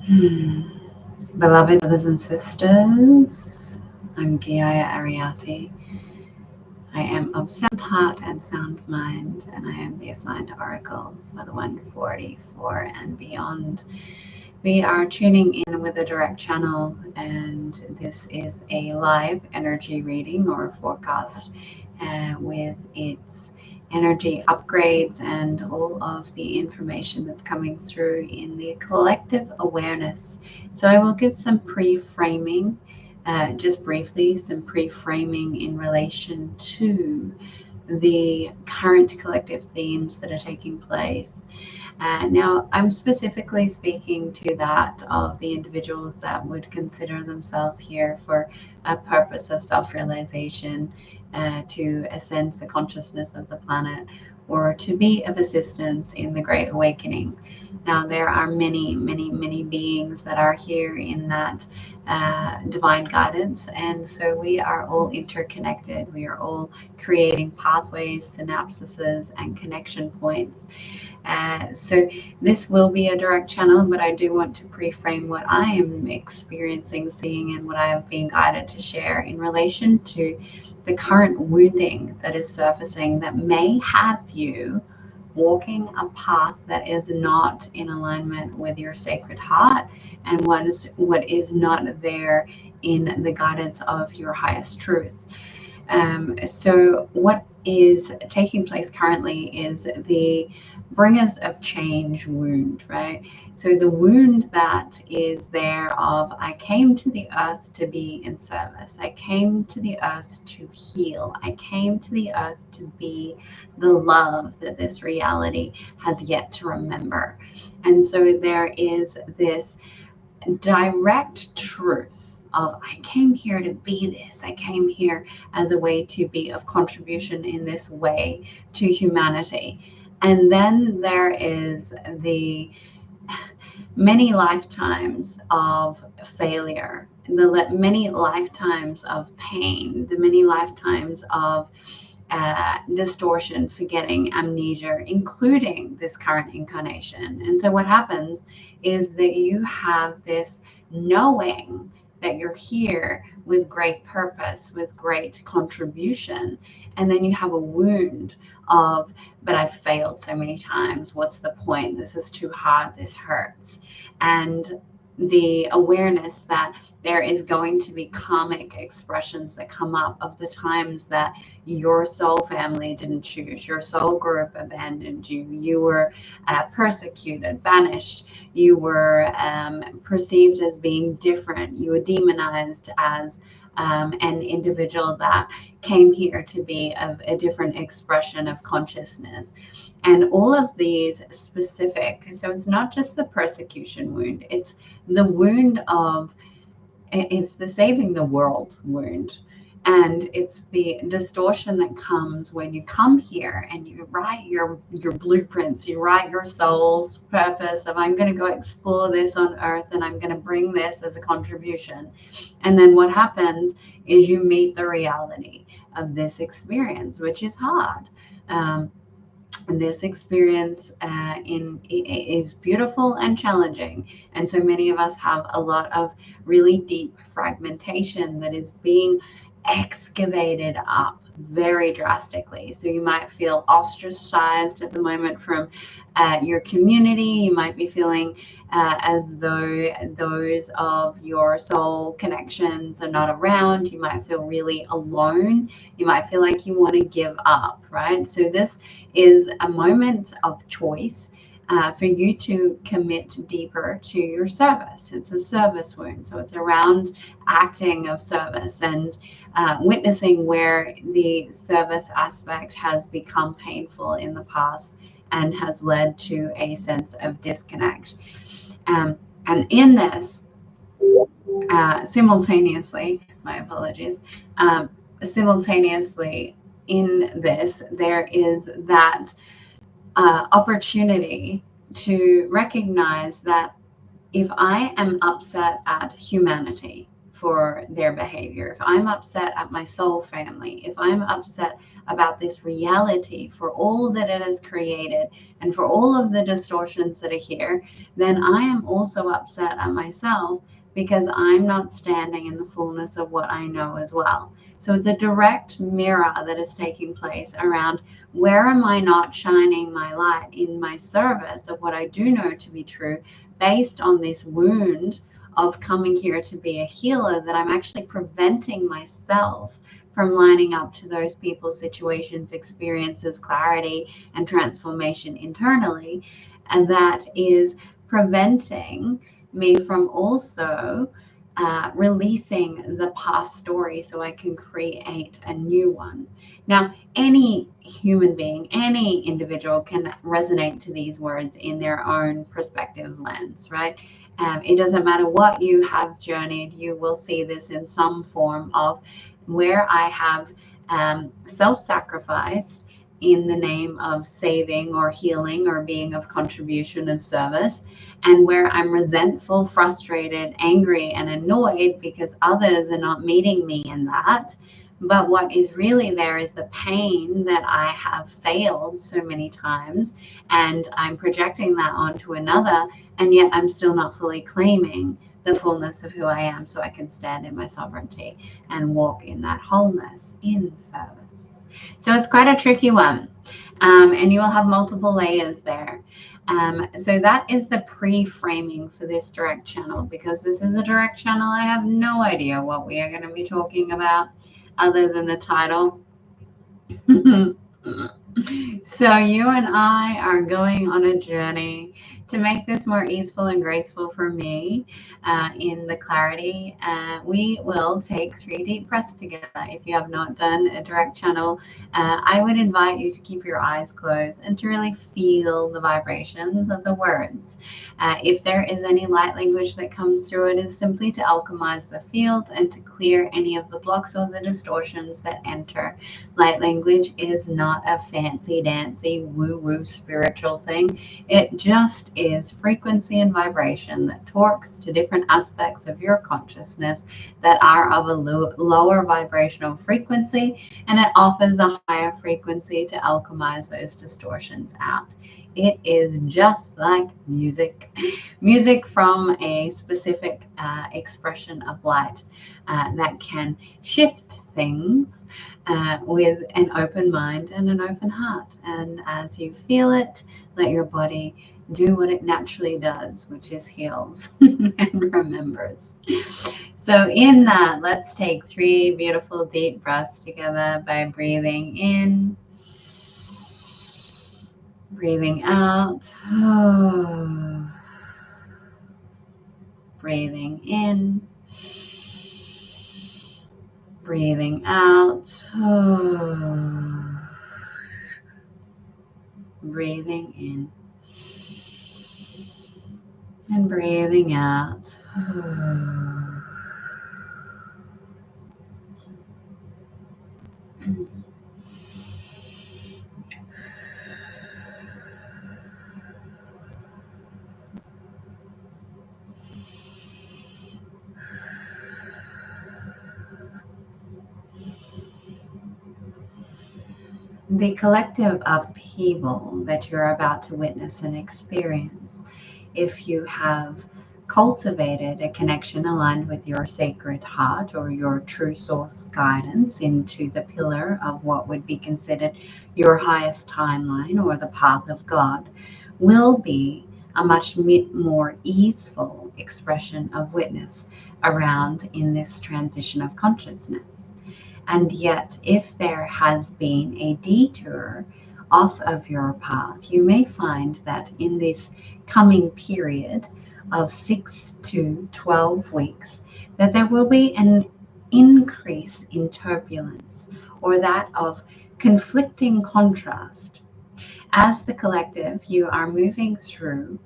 Beloved brothers and sisters, I'm Geeia Ariati. I am of sound heart and sound mind, and I am the assigned oracle for the 144 and beyond. We are tuning in with a direct channel, and this is a live energy reading or forecast with its energy upgrades and all of the information that's coming through in the collective awareness. So I will give some pre-framing, just briefly, some pre-framing in relation to the current collective themes that are taking place. Now, I'm specifically speaking to that of the individuals that would consider themselves here for a purpose of self-realization, to ascend the consciousness of the planet, or to be of assistance in the Great Awakening. Now, there are many, many, many beings that are here in that divine guidance, and so we are all interconnected. We are all creating pathways, synapses, and connection points. So this will be a direct channel, but I do want to pre-frame what I am experiencing, seeing, and what I have been guided to share in relation to the current wounding that is surfacing that may have you walking a path that is not in alignment with your sacred heart, and what is not there in the guidance of your highest truth. So what is taking place currently is the bringers of change wound, right? So the wound that is there of, I came to the earth to be in service. I came to the earth to heal. I came to the earth to be the love that this reality has yet to remember. And so there is this direct truth of, I came here to be this. I came here as a way to be of contribution in this way to humanity. And then there is the many lifetimes of failure, the many lifetimes of pain, the many lifetimes of distortion, forgetting, amnesia, including this current incarnation. And so what happens is that you have this knowing that you're here with great purpose, with great contribution, and then you have a wound of, but I've failed so many times. What's the point? This is too hard. This hurts. And the awareness that there is going to be karmic expressions that come up of the times that your soul family didn't choose, your soul group abandoned you, you were persecuted, banished, you were perceived as being different, you were demonized as an individual that came here to be of a different expression of consciousness. And all of these specific, so it's not just the persecution wound, it's the wound of, it's the saving the world wound. And it's the distortion that comes when you come here and you write your blueprints, you write your soul's purpose of, I'm going to go explore this on earth and I'm going to bring this as a contribution. And then what happens is you meet the reality of this experience, which is hard. And this experience is beautiful and challenging. And so many of us have a lot of really deep fragmentation that is being excavated up very drastically. So you might feel ostracized at the moment from your community. You might be feeling as though those of your soul connections are not around. You might feel really alone. You might feel like you want to give up, right? So this is a moment of choice for you to commit deeper to your service. It's a service wound. So it's around acting of service and witnessing where the service aspect has become painful in the past and has led to a sense of disconnect. And in this, simultaneously, my apologies, simultaneously in this, there is that opportunity to recognize that if I am upset at humanity for their behavior, if I'm upset at my soul family, if I'm upset about this reality for all that it has created and for all of the distortions that are here, then I am also upset at myself because I'm not standing in the fullness of what I know as well. So it's a direct mirror that is taking place around where am I not shining my light in my service of what I do know to be true, based on this wound of coming here to be a healer, that I'm actually preventing myself from lining up to those people, situations, experiences, clarity, and transformation internally. And that is preventing me from also releasing the past story so I can create a new one. Now, any human being, any individual can resonate to these words in their own perspective lens, right? It doesn't matter what you have journeyed, you will see this in some form of where I have self-sacrificed in the name of saving or healing or being of contribution of service, and where I'm resentful, frustrated, angry, and annoyed because others are not meeting me in that. But what is really there is the pain that I have failed so many times, and I'm projecting that onto another, and yet I'm still not fully claiming the fullness of who I am so I can stand in my sovereignty and walk in that wholeness in service. So it's quite a tricky one, and you will have multiple layers there. So that is the pre-framing for this direct channel. Because this is a direct channel, I have no idea what we are going to be talking about other than the title. So you and I are going on a journey to make this more easeful and graceful for me in the clarity. We will take 3 deep breaths together. If you have not done a direct channel, I would invite you to keep your eyes closed and to really feel the vibrations of the words. If there is any light language that comes through, it is simply to alchemize the field and to clear any of the blocks or the distortions that enter. Light language is not a fancy dancy woo-woo spiritual thing. It just is frequency and vibration that talks to different aspects of your consciousness that are of a lower vibrational frequency, and it offers a higher frequency to alchemize those distortions out. It is just like music, music from a specific expression of light that can shift things with an open mind and an open heart. And as you feel it, let your body do what it naturally does, which is heals and remembers. So in that, let's take 3 beautiful deep breaths together by breathing in, breathing out, breathing in, breathing out, breathing in, and breathing out. The collective upheaval that you're about to witness and experience, if you have cultivated a connection aligned with your sacred heart or your true source guidance into the pillar of what would be considered your highest timeline or the path of God, will be a much more easeful expression of witness around in this transition of consciousness. And yet, if there has been a detour off of your path, you may find that in this coming period of 6 to 12 weeks, that there will be an increase in turbulence, or that of conflicting contrast. As the collective, you are moving through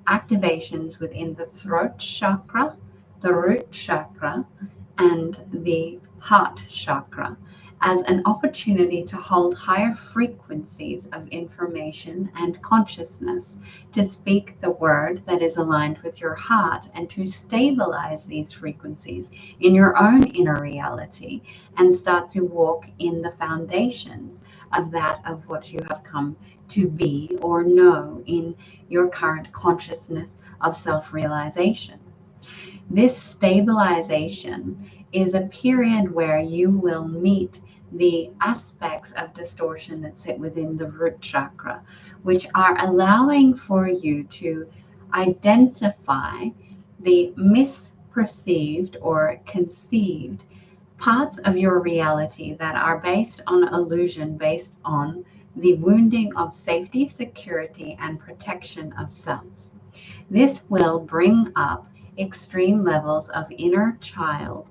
activations within the throat chakra, the root chakra, and the heart chakra. as an opportunity to hold higher frequencies of information and consciousness, to speak the word that is aligned with your heart, and to stabilize these frequencies in your own inner reality and start to walk in the foundations of that of what you have come to be or know in your current consciousness of self-realization. This stabilization is a period where you will meet the aspects of distortion that sit within the root chakra, which are allowing for you to identify the misperceived or conceived parts of your reality that are based on illusion, based on the wounding of safety, security, and protection of self. This will bring up extreme levels of inner child.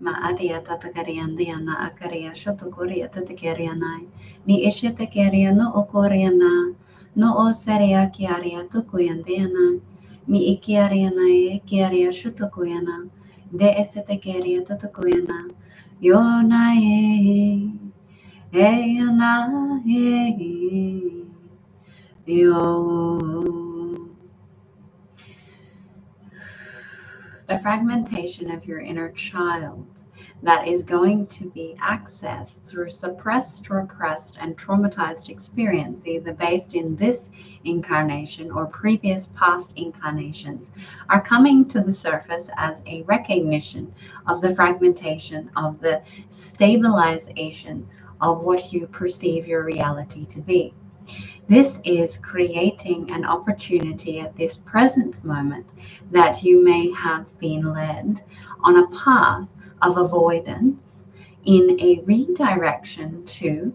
Maaria tatakariandiana akaria shotokoria tatakarianai. Ni ishitakeria no okoriana. No o seria kiaria tukuyandiana. Mi ikiariana kiaria shotokuyana. De esitakeria tatakuyana. Yona ye. Eyana ye. Yo. The fragmentation of your inner child that is going to be accessed through suppressed, repressed, and traumatized experience, either based in this incarnation or previous past incarnations, are coming to the surface as a recognition of the fragmentation, of the stabilization of what you perceive your reality to be. This is creating an opportunity at this present moment that you may have been led on a path of avoidance in a redirection to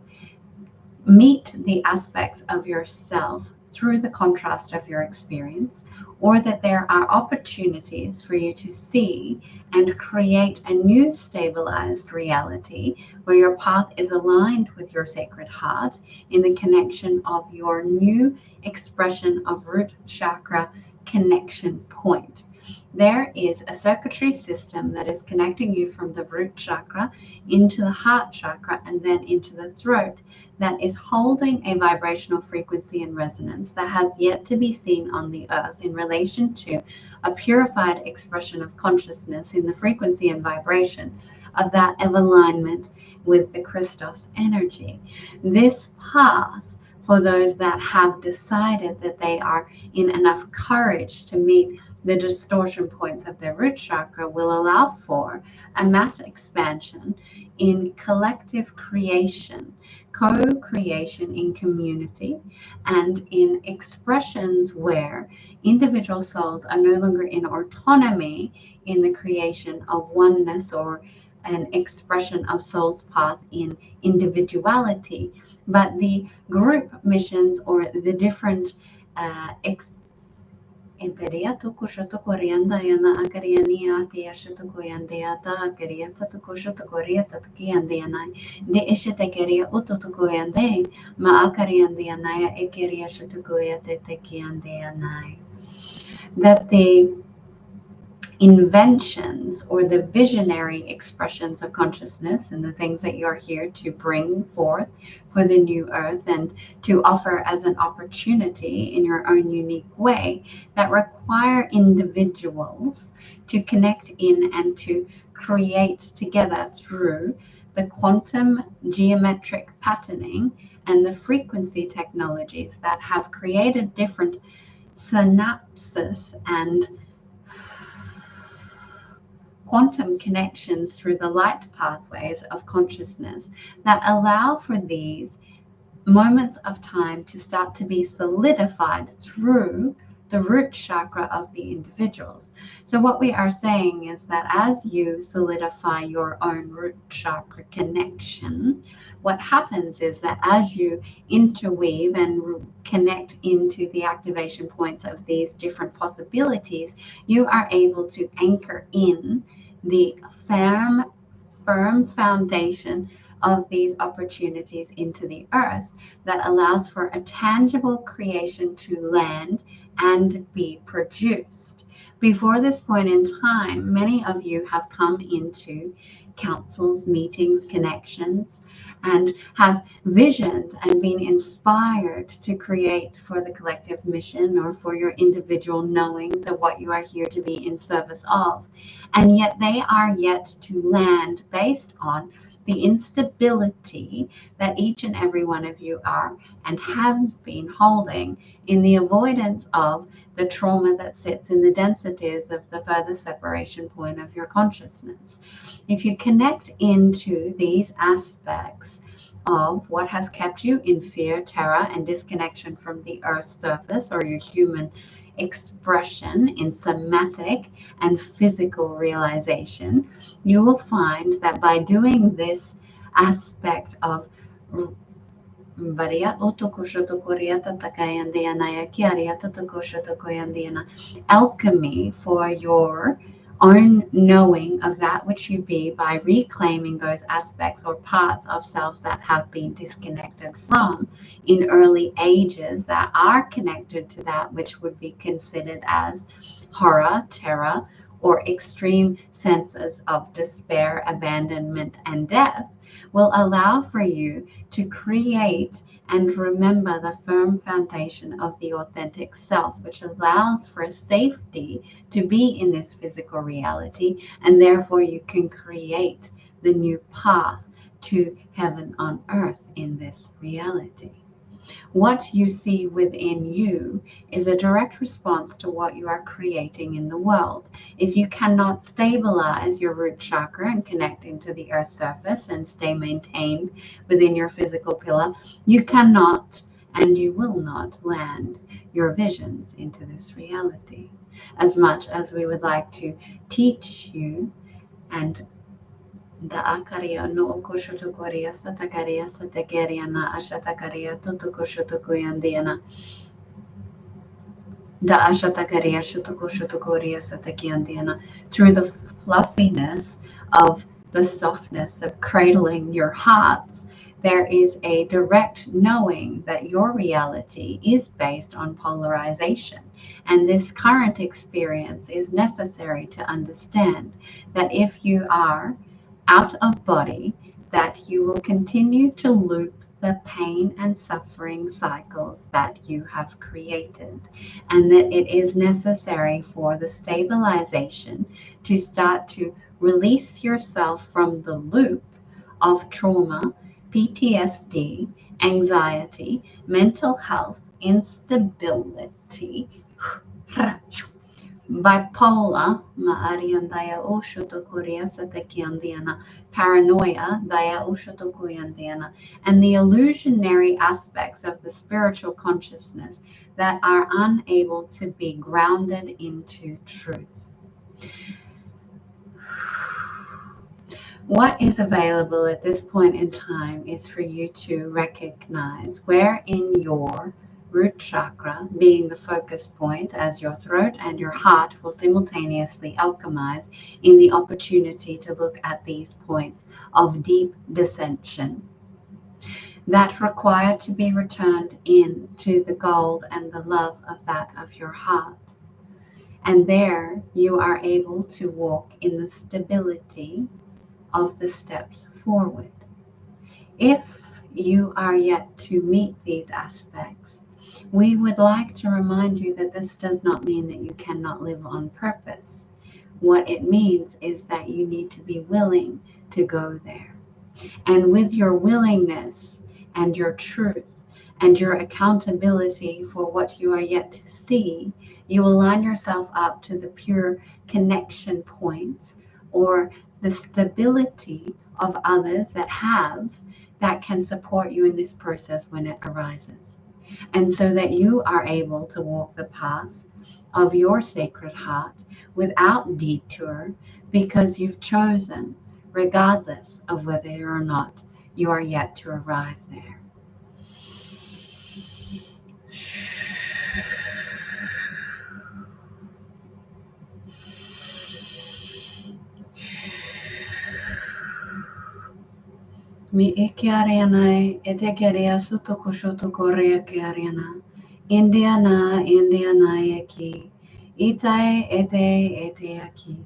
meet the aspects of yourself through the contrast of your experience, or that there are opportunities for you to see and create a new stabilized reality where your path is aligned with your sacred heart in the connection of your new expression of root chakra connection point. There is a circuitry system that is connecting you from the root chakra into the heart chakra and then into the throat, that is holding a vibrational frequency and resonance that has yet to be seen on the earth in relation to a purified expression of consciousness in the frequency and vibration of that of alignment with the Christos energy. This path, for those that have decided that they are in enough courage to meet the distortion points of their root chakra, will allow for a mass expansion in collective creation, co-creation in community, and in expressions where individual souls are no longer in autonomy in the creation of oneness or an expression of soul's path in individuality, but the group missions or the different Imperiato kushoto korianda yana akariania tia shoto koyandeata akaria sato kushoto koriata kiandeana de eshetekeria utoto koyande ma akariandeana ekeria shoto koyate tekiandeana. That the inventions or the visionary expressions of consciousness and the things that you're here to bring forth for the new earth and to offer as an opportunity in your own unique way, that require individuals to connect in and to create together through the quantum geometric patterning and the frequency technologies that have created different synapses and quantum connections through the light pathways of consciousness that allow for these moments of time to start to be solidified through the root chakra of the individuals. So what we are saying is that as you solidify your own root chakra connection, what happens is that as you interweave and connect into the activation points of these different possibilities, you are able to anchor in the firm foundation of these opportunities into the earth that allows for a tangible creation to land and be produced. Before this point in time, many of you have come into councils, meetings, connections, and have visioned and been inspired to create for the collective mission or for your individual knowings of what you are here to be in service of. And yet they are yet to land based on the instability that each and every one of you are and have been holding in the avoidance of the trauma that sits in the densities of the furthest separation point of your consciousness. If you connect into these aspects of what has kept you in fear, terror, and disconnection from the earth's surface or your human expression in somatic and physical realization, you will find that by doing this aspect of alchemy for your own knowing of that which you be, by reclaiming those aspects or parts of self that have been disconnected from in early ages that are connected to that which would be considered as horror, terror, or extreme senses of despair, abandonment, and death, will allow for you to create and remember the firm foundation of the authentic self, which allows for safety to be in this physical reality, and therefore you can create the new path to heaven on earth in this reality. What you see within you is a direct response to what you are creating in the world. If you cannot stabilize your root chakra and connect into the earth's surface and stay maintained within your physical pillar, you cannot and you will not land your visions into this reality. As much as we would like to teach you and da akaria no okoshotokoria satakaria satakeria na ashatakaria totokoshotokoyandiana. Da ashatakaria shotokoshotokoria satakiandiana. Through the fluffiness of the softness of cradling your hearts, there is a direct knowing that your reality is based on polarization. And this current experience is necessary to understand that if you are out of body, that you will continue to loop the pain and suffering cycles that you have created, and that it is necessary for the stabilization to start to release yourself from the loop of trauma, PTSD, anxiety, mental health, instability, bipolar, maarian daya ushotokuria satakiandiana, paranoia, daya ushotokuyandiana, and the illusionary aspects of the spiritual consciousness that are unable to be grounded into truth. What is available at this point in time is for you to recognize where in your root chakra, being the focus point, as your throat and your heart will simultaneously alchemize in the opportunity to look at these points of deep dissension that require to be returned into the gold and the love of that of your heart. And there you are able to walk in the stability of the steps forward. If you are yet to meet these aspects, we would like to remind you that this does not mean that you cannot live on purpose. What it means is that you need to be willing to go there. And with your willingness and your truth and your accountability for what you are yet to see, you will line yourself up to the pure connection points or the stability of others that can support you in this process when it arises. And so that you are able to walk the path of your sacred heart without detour, because you've chosen, regardless of whether or not you are yet to arrive there. Mi ikiarianai etekeria sutokushoto korea kiariana. Indiana, Indiana eki. Itai ete aki.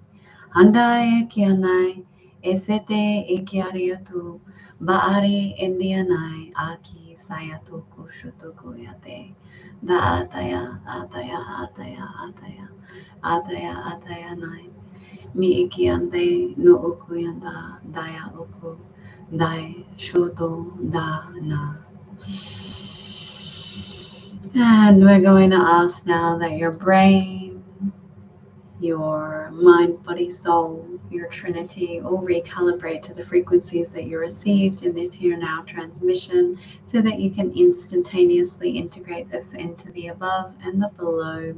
Handai kianai esete ikiariatu. Baari Indianai aki sayatoku shutoku yate. Da ataya, ataya, ataya, ataya. Ataya, ataya nai. Mi ikiande no okuyanda daya oku. Dai shoto da na. And we're going to ask now that your brain, your mind, body, soul, your trinity all recalibrate to the frequencies that you received in this here now transmission so that you can instantaneously integrate this into the above and the below.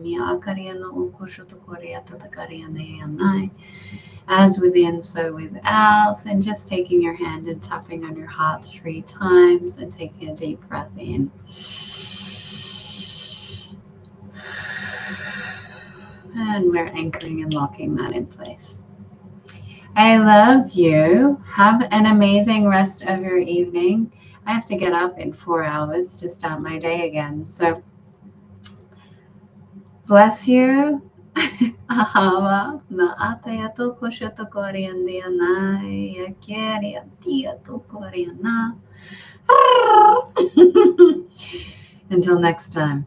As within, so without. And just taking your hand and tapping on your heart 3 times and taking a deep breath in. And we're anchoring and locking that in place. I love you. Have an amazing rest of your evening. I have to get up in 4 hours to start my day again. So bless you. Ahava na ataya toko shoto koriandia na yakeri atia toko riana. Until next time.